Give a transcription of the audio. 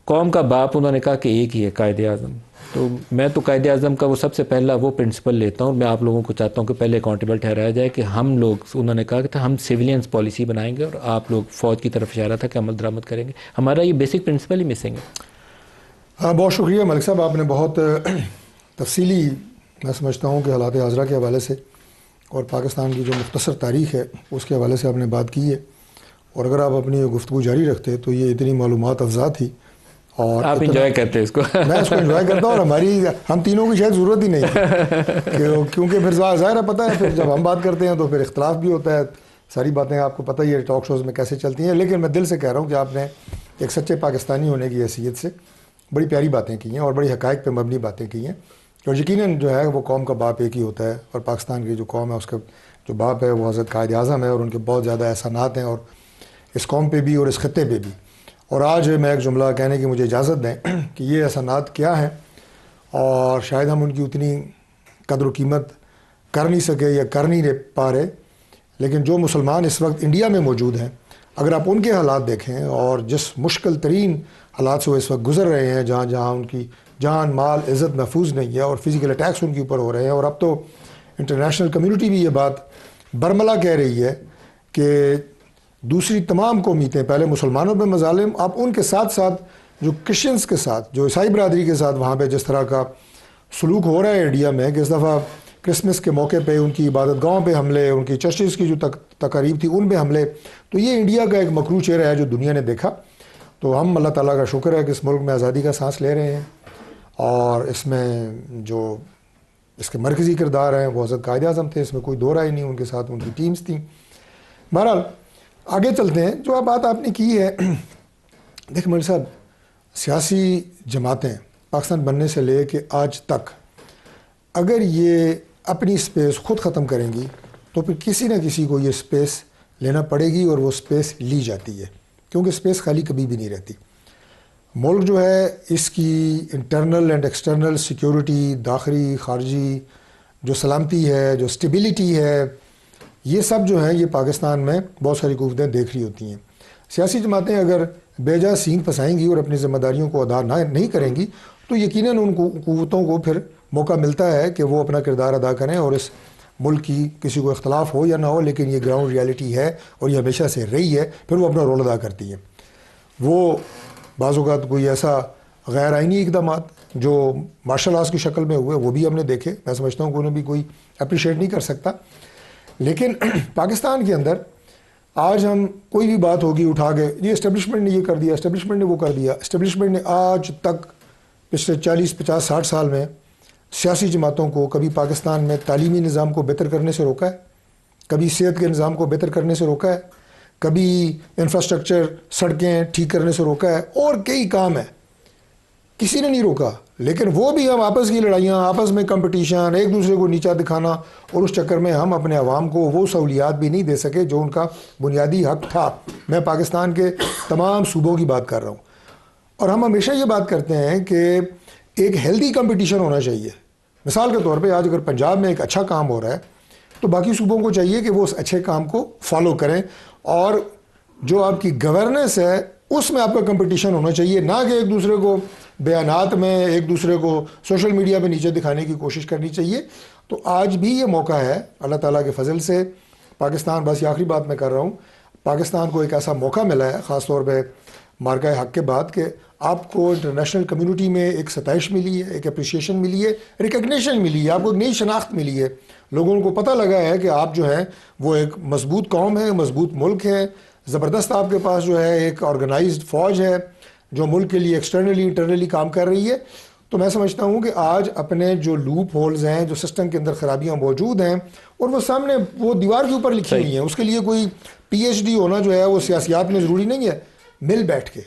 قوم کا باپ انہوں نے کہا کہ ایک ہی ہے قائد اعظم. تو میں تو قائد اعظم کا وہ سب سے پہلا وہ پرنسپل لیتا ہوں. میں آپ لوگوں کو چاہتا ہوں کہ پہلے اکاؤنٹیبل ٹھہرایا جائے کہ ہم لوگ، انہوں نے کہا کہ ہم سویلینس پالیسی بنائیں گے اور آپ لوگ فوج کی طرف اشارہ تھا کہ عمل درآمد کریں گے. ہمارا یہ بیسک پرنسپل ہی مسنگ ہے. ہاں، بہت شکریہ ملک صاحب، آپ نے بہت تفصیلی، میں سمجھتا ہوں کہ حالات حاضرہ کے حوالے سے اور پاکستان کی جو مختصر تاریخ ہے اس کے حوالے سے آپ نے بات کی ہے. اور اگر آپ اپنی گفتگو جاری رکھتے تو یہ اتنی معلومات افزا تھی. اور آپ انجوائے کرتے ہیں اس کو. میں اس کو انجوائے کرتا ہوں، اور ہم تینوں کی شاید ضرورت ہی نہیں کیونکہ پھر ظاہر ہے پتہ ہے، پھر جب ہم بات کرتے ہیں تو پھر اختلاف بھی ہوتا ہے. ساری باتیں آپ کو پتہ ہی ہے ٹاک شوز میں کیسے چلتی ہیں. لیکن میں دل سے کہہ رہا ہوں کہ آپ نے ایک سچے پاکستانی ہونے کی حیثیت سے بڑی پیاری باتیں کی ہیں اور بڑی حقائق پہ مبنی باتیں کی ہیں. اور یقیناً جو ہے وہ قوم کا باپ ایک ہی ہوتا ہے، اور پاکستان کی جو قوم ہے اس کا جو باپ ہے وہ حضرت قائد اعظم ہے، اور ان کے بہت زیادہ احسانات ہیں اور اس قوم پہ بھی اور اس خطے پہ بھی. اور آج میں ایک جملہ کہنے کی مجھے اجازت دیں کہ یہ احسانات کیا ہیں، اور شاید ہم ان کی اتنی قدر و قیمت کر نہیں سکے یا کر نہیں پا رہے. لیکن جو مسلمان اس وقت انڈیا میں موجود ہیں، اگر آپ ان کے حالات دیکھیں اور جس مشکل ترین حالات سے وہ اس وقت گزر رہے ہیں، جہاں جہاں ان کی جان مال عزت محفوظ نہیں ہے اور فزیکل اٹیکس ان کے اوپر ہو رہے ہیں، اور اب تو انٹرنیشنل کمیونٹی بھی یہ بات برملا کہہ رہی ہے کہ دوسری تمام قومیتیں، پہلے مسلمانوں پہ مظالم، اب ان کے ساتھ ساتھ جو کرسچنس کے ساتھ، جو عیسائی برادری کے ساتھ وہاں پہ جس طرح کا سلوک ہو رہا ہے انڈیا میں، کہ اس دفعہ کرسمس کے موقع پہ ان کی عبادت گاہوں پہ حملے، ان کی چرچز کی جو تقاریب تھی ان پہ حملے، تو یہ انڈیا کا ایک مکروہ چہرہ ہے جو دنیا نے دیکھا. تو ہم اللہ تعالیٰ کا شکر ہے کہ اس ملک میں آزادی کا سانس لے رہے ہیں، اور اس میں جو اس کے مرکزی کردار ہیں وہ حضرت قائد اعظم تھے، اس میں کوئی دو رائے نہیں، ان کے ساتھ ان کی ٹیمز تھیں. بہرحال آگے چلتے ہیں. جو بات آپ نے کی ہے، دیکھ میر صاحب، سیاسی جماعتیں پاکستان بننے سے لے کے آج تک اگر یہ اپنی سپیس خود ختم کریں گی تو پھر کسی نہ کسی کو یہ سپیس لینا پڑے گی، اور وہ سپیس لی جاتی ہے، کیونکہ سپیس خالی کبھی بھی نہیں رہتی. ملک جو ہے اس کی انٹرنل اینڈ ایکسٹرنل سیکیورٹی، داخلی خارجی جو سلامتی ہے، جو سٹیبلٹی ہے، یہ سب جو ہیں یہ پاکستان میں بہت ساری قوتیں دیکھ رہی ہوتی ہیں. سیاسی جماعتیں اگر بے جا سینگ پھنسائیں گی اور اپنی ذمہ داریوں کو ادا نہیں کریں گی تو یقیناً ان قوتوں کو پھر موقع ملتا ہے کہ وہ اپنا کردار ادا کریں، اور اس ملک کی کسی کو اختلاف ہو یا نہ ہو، لیکن یہ گراؤنڈ ریالٹی ہے اور یہ ہمیشہ سے رہی ہے، پھر وہ اپنا رول ادا کرتی ہیں. وہ بعض اوقات کوئی ایسا غیر آئینی اقدامات جو مارشل آرٹس کی شکل میں ہوئے وہ بھی ہم نے دیکھے، میں سمجھتا ہوں کہ انہیں بھی کوئی اپریشیٹ نہیں کر سکتا. لیکن پاکستان کے اندر آج ہم کوئی بھی بات ہوگی اٹھا کے، یہ اسٹیبلشمنٹ نے یہ کر دیا، اسٹیبلشمنٹ نے وہ کر دیا. اسٹیبلشمنٹ نے آج تک پچھلے 40 50 60 سال میں سیاسی جماعتوں کو کبھی پاکستان میں تعلیمی نظام کو بہتر کرنے سے روکا ہے، کبھی صحت کے نظام کو بہتر کرنے سے روکا ہے، کبھی انفراسٹرکچر سڑکیں ٹھیک کرنے سے روکا ہے، اور کئی کام ہیں کسی نے نہیں روکا. لیکن وہ بھی ہم آپس کی لڑائیاں، آپس میں کمپٹیشن، ایک دوسرے کو نیچا دکھانا، اور اس چکر میں ہم اپنے عوام کو وہ سہولیات بھی نہیں دے سکے جو ان کا بنیادی حق تھا. میں پاکستان کے تمام صوبوں کی بات کر رہا ہوں. اور ہم ہمیشہ یہ بات کرتے ہیں کہ ایک ہیلدی کمپٹیشن ہونا چاہیے. مثال کے طور پہ آج اگر پنجاب میں ایک اچھا کام ہو رہا ہے تو باقی صوبوں کو چاہیے کہ وہ اس اچھے کام کو فالو کریں، اور جو آپ کی گورننس ہے اس میں آپ کا کمپٹیشن ہونا چاہیے، نہ کہ ایک دوسرے کو بیانات میں ایک دوسرے کو سوشل میڈیا پہ نیچے دکھانے کی کوشش کرنی چاہیے. تو آج بھی یہ موقع ہے اللہ تعالیٰ کے فضل سے پاکستان، بس یہ آخری بات میں کر رہا ہوں، پاکستان کو ایک ایسا موقع ملا ہے خاص طور پہ مارکہ حق کے بعد کہ آپ کو انٹرنیشنل کمیونٹی میں ایک ستائش ملی ہے، ایک اپریشیشن ملی ہے، ریکگنیشن ملی ہے، آپ کو ایک نئی شناخت ملی ہے. لوگوں کو پتہ لگا ہے کہ آپ جو ہیں وہ ایک مضبوط قوم ہے، مضبوط ملک ہے، زبردست آپ کے پاس جو ہے ایک آرگنائزڈ فوج ہے جو ملک کے لیے ایکسٹرنلی انٹرنلی کام کر رہی ہے. تو میں سمجھتا ہوں کہ آج اپنے جو لوپ ہولز ہیں، جو سسٹم کے اندر خرابیاں موجود ہیں، اور وہ سامنے وہ دیوار کے اوپر لکھی ہوئی ہیں، اس کے لیے کوئی پی ایچ ڈی ہونا جو ہے وہ سیاسیات میں ضروری نہیں ہے. مل بیٹھ کے